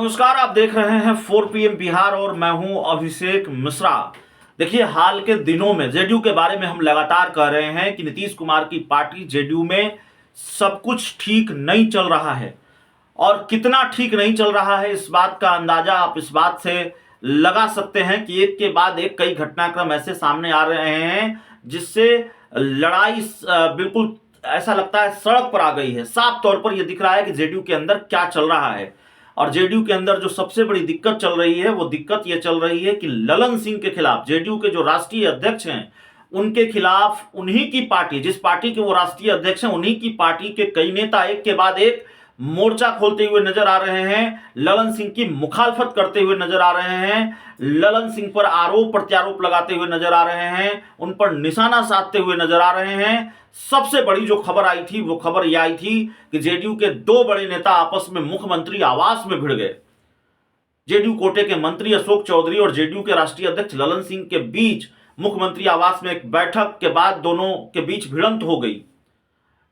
नमस्कार, आप देख रहे हैं 4 PM बिहार और मैं हूं अभिषेक मिश्रा। देखिए, हाल के दिनों में जेडीयू के बारे में हम लगातार कह रहे हैं कि नीतीश कुमार की पार्टी जेडीयू में सब कुछ ठीक नहीं चल रहा है। और कितना ठीक नहीं चल रहा है, इस बात का अंदाजा आप इस बात से लगा सकते हैं कि एक के बाद एक कई घटनाक्रम ऐसे सामने आ रहे हैं जिससे लड़ाई बिल्कुल ऐसा लगता है सड़क पर आ गई है। साफ तौर पर यह दिख रहा है कि जेडीयू के अंदर क्या चल रहा है। और जेडीयू के अंदर जो सबसे बड़ी दिक्कत चल रही है वो दिक्कत ये चल रही है कि ललन सिंह के खिलाफ, जेडीयू के जो राष्ट्रीय अध्यक्ष हैं उनके खिलाफ, उन्हीं की पार्टी, जिस पार्टी के वो राष्ट्रीय अध्यक्ष हैं, उन्हीं की पार्टी के कई नेता एक के बाद एक मोर्चा खोलते हुए नजर आ रहे हैं, ललन सिंह की मुखालफत करते हुए नजर आ रहे हैं, ललन सिंह पर आरोप प्रत्यारोप लगाते हुए नजर आ रहे हैं, उन पर निशाना साधते हुए नजर आ रहे हैं। सबसे बड़ी जो खबर आई थी वो खबर यह आई थी कि जेडीयू के दो बड़े नेता आपस में मुख्यमंत्री आवास में भिड़ गए। जेडीयू कोटे के मंत्री अशोक चौधरी और जेडीयू के राष्ट्रीय अध्यक्ष ललन सिंह के बीच मुख्यमंत्री आवास में एक बैठक के बाद दोनों के बीच भिड़ंत हो गई।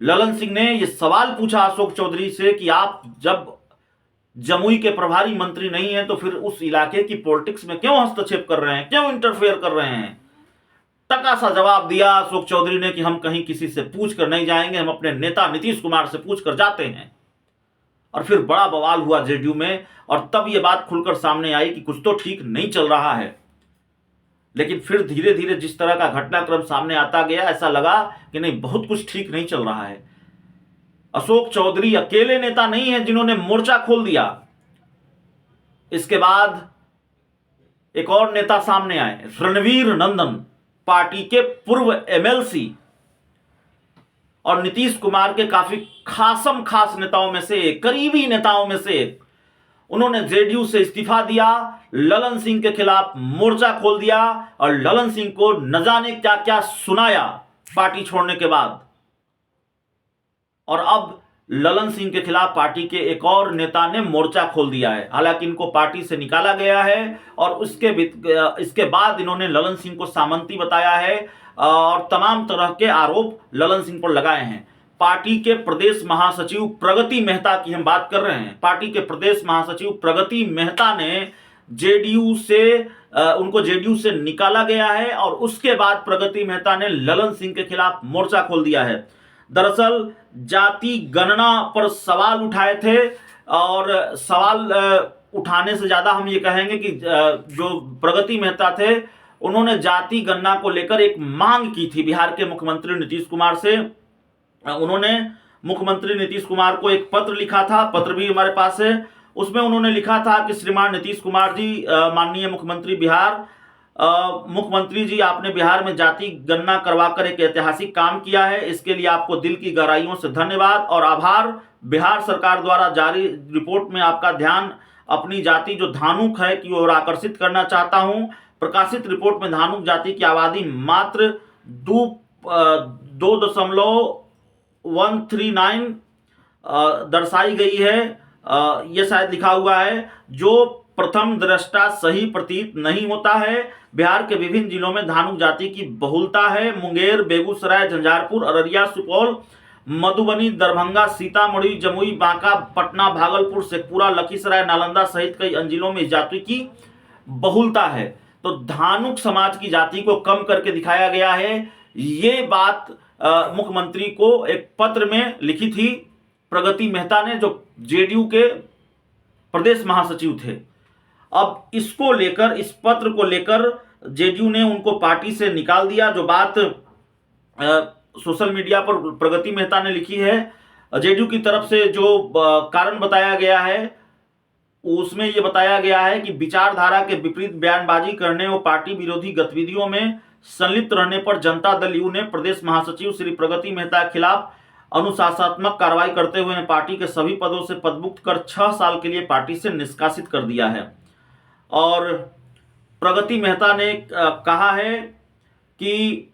ललन सिंह ने यह सवाल पूछा अशोक चौधरी से कि आप जब जमुई के प्रभारी मंत्री नहीं हैं तो फिर उस इलाके की पॉलिटिक्स में क्यों हस्तक्षेप कर रहे हैं, क्यों इंटरफेयर कर रहे हैं। टका सा जवाब दिया अशोक चौधरी ने कि हम कहीं किसी से पूछ कर नहीं जाएंगे, हम अपने नेता नीतीश कुमार से पूछ कर जाते हैं। और फिर बड़ा बवाल हुआ जेडीयू में और तब यह बात खुलकर सामने आई कि कुछ तो ठीक नहीं चल रहा है। लेकिन फिर धीरे धीरे जिस तरह का घटनाक्रम सामने आता गया, ऐसा लगा कि नहीं, बहुत कुछ ठीक नहीं चल रहा है। अशोक चौधरी अकेले नेता नहीं है जिन्होंने मोर्चा खोल दिया। इसके बाद एक और नेता सामने आए, रणवीर नंदन, पार्टी के पूर्व एमएलसी और नीतीश कुमार के काफी खास नेताओं में से एक, करीबी नेताओं में से एक। उन्होंने जेडीयू से इस्तीफा दिया, ललन सिंह के खिलाफ मोर्चा खोल दिया और ललन सिंह को न जाने क्या क्या सुनाया पार्टी छोड़ने के बाद। और अब ललन सिंह के खिलाफ पार्टी के एक और नेता ने मोर्चा खोल दिया है। हालांकि इनको पार्टी से निकाला गया है और इसके बाद इन्होंने ललन सिंह को सामंती बताया है और तमाम तरह के आरोप ललन सिंह पर लगाए हैं। पार्टी के प्रदेश महासचिव प्रगति मेहता की हम बात कर रहे हैं। पार्टी के प्रदेश महासचिव प्रगति मेहता ने उनको जेडीयू से निकाला गया है और उसके बाद प्रगति मेहता ने ललन सिंह के खिलाफ मोर्चा खोल दिया है। दरअसल जाति गणना पर सवाल उठाए थे और सवाल उठाने से ज्यादा हम ये कहेंगे कि जो प्रगति मेहता थे उन्होंने जाति गणना को लेकर एक मांग की थी बिहार के मुख्यमंत्री नीतीश कुमार से। उन्होंने मुख्यमंत्री नीतीश कुमार को एक पत्र लिखा था, पत्र भी हमारे पास है। उसमें उन्होंने लिखा था कि श्रीमान नीतीश कुमार जी, माननीय मुख्यमंत्री बिहार, मुख्यमंत्री जी, आपने बिहार में जाति गणना करवाकर एक ऐतिहासिक काम किया है। इसके लिए आपको दिल की गहराइयों से धन्यवाद और आभार। बिहार सरकार द्वारा जारी रिपोर्ट में आपका ध्यान अपनी जाति जो धानुक है की ओर आकर्षित करना चाहता हूं। प्रकाशित रिपोर्ट में धानुक जाति की आबादी मात्र 2.139 दर्शाई गई है। यह शायद लिखा हुआ है, जो प्रथम दृष्टा सही प्रतीत नहीं होता है। बिहार के विभिन्न जिलों में धानुक जाति की बहुलता है। मुंगेर, बेगूसराय, झंझारपुर, अररिया, सुपौल, मधुबनी, दरभंगा, सीतामढ़ी, जमुई, बांका, पटना, भागलपुर, शेखपुरा, लखीसराय, नालंदा सहित कई अन्य जिलों में इस जाति की बहुलता है। तो धानुक समाज की जाति को कम करके दिखाया गया है। ये बात मुख्यमंत्री को एक पत्र में लिखी थी प्रगति मेहता ने, जो जेडीयू के प्रदेश महासचिव थे। अब इसको लेकर, इस पत्र को लेकर जेडीयू ने उनको पार्टी से निकाल दिया। जो बात सोशल मीडिया पर प्रगति मेहता ने लिखी है, जेडीयू की तरफ से जो कारण बताया गया है उसमें यह बताया गया है कि विचारधारा के विपरीत बयानबाजी करने और पार्टी विरोधी गतिविधियों में संलिप्त रहने पर जनता दल यू ने प्रदेश महासचिव श्री प्रगति मेहता के खिलाफ अनुशासनात्मक कार्रवाई करते हुए पार्टी के सभी पदों से पदमुक्त कर 6 साल के लिए पार्टी से निष्कासित कर दिया है। और प्रगति मेहता ने कहा है कि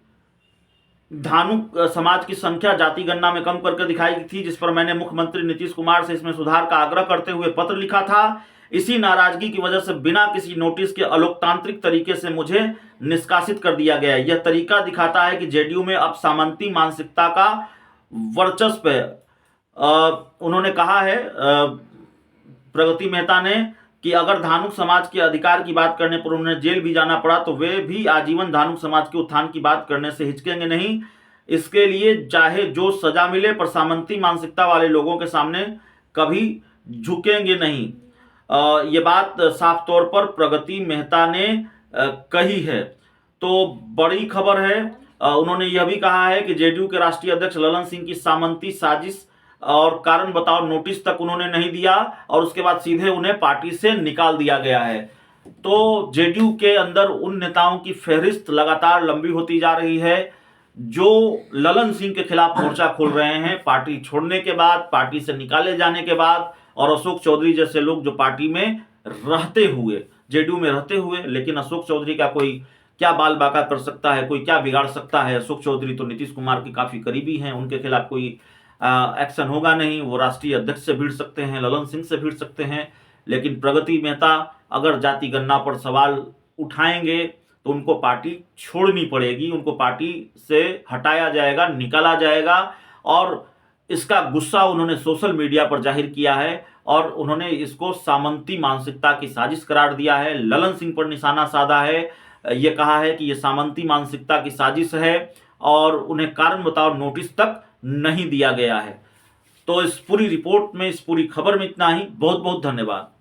धानुक समाज की संख्या जाति गणना में कम करके दिखाई थी, जिस पर मैंने मुख्यमंत्री नीतीश कुमार से इसमें सुधार का आग्रह करते हुए पत्र लिखा था। इसी नाराजगी की वजह से बिना किसी नोटिस के अलोकतांत्रिक तरीके से मुझे निष्कासित कर दिया गया। यह तरीका दिखाता है कि जेडीयू में अब सामंती मानसिकता का वर्चस्व है। उन्होंने कहा है प्रगति मेहता ने कि अगर धानुक समाज के अधिकार की बात करने पर उन्हें जेल भी जाना पड़ा तो वे भी आजीवन धानुक समाज के उत्थान की बात करने से हिचकेंगे नहीं। इसके लिए चाहे जो सजा मिले, पर सामंती मानसिकता वाले लोगों के सामने कभी झुकेंगे नहीं। ये बात साफ तौर पर प्रगति मेहता ने कही है। तो बड़ी खबर है। उन्होंने यह भी कहा है कि जेडीयू के राष्ट्रीय अध्यक्ष ललन सिंह की सामंती साजिश और कारण बताओ नोटिस तक उन्होंने नहीं दिया और उसके बाद सीधे उन्हें पार्टी से निकाल दिया गया है। तो जेडीयू के अंदर उन नेताओं की फहरिस्त लगातार लंबी होती जा रही है जो ललन सिंह के खिलाफ मोर्चा खोल रहे हैं पार्टी छोड़ने के बाद, पार्टी से निकाले जाने के बाद, और अशोक चौधरी जैसे लोग जो पार्टी में रहते हुए, जेडीयू में रहते हुए, लेकिन अशोक चौधरी का कोई क्या बाल बाका कर सकता है, कोई क्या बिगाड़ सकता है। अशोक चौधरी तो नीतीश कुमार के काफी करीबी हैं, उनके खिलाफ कोई एक्शन होगा नहीं। वो राष्ट्रीय अध्यक्ष से भिड़ सकते हैं, ललन सिंह से भिड़ सकते हैं, लेकिन प्रगति मेहता अगर जाति गणना पर सवाल उठाएंगे तो उनको पार्टी छोड़नी पड़ेगी, उनको पार्टी से हटाया जाएगा, निकाला जाएगा। और इसका गुस्सा उन्होंने सोशल मीडिया पर जाहिर किया है और उन्होंने इसको सामंती मानसिकता की साजिश करार दिया है। ललन सिंह पर निशाना साधा है, ये कहा है कि ये सामंती मानसिकता की साजिश है और उन्हें कारण बताओ नोटिस तक नहीं दिया गया है। तो इस पूरी रिपोर्ट में, इस पूरी खबर में इतना ही। बहुत बहुत धन्यवाद।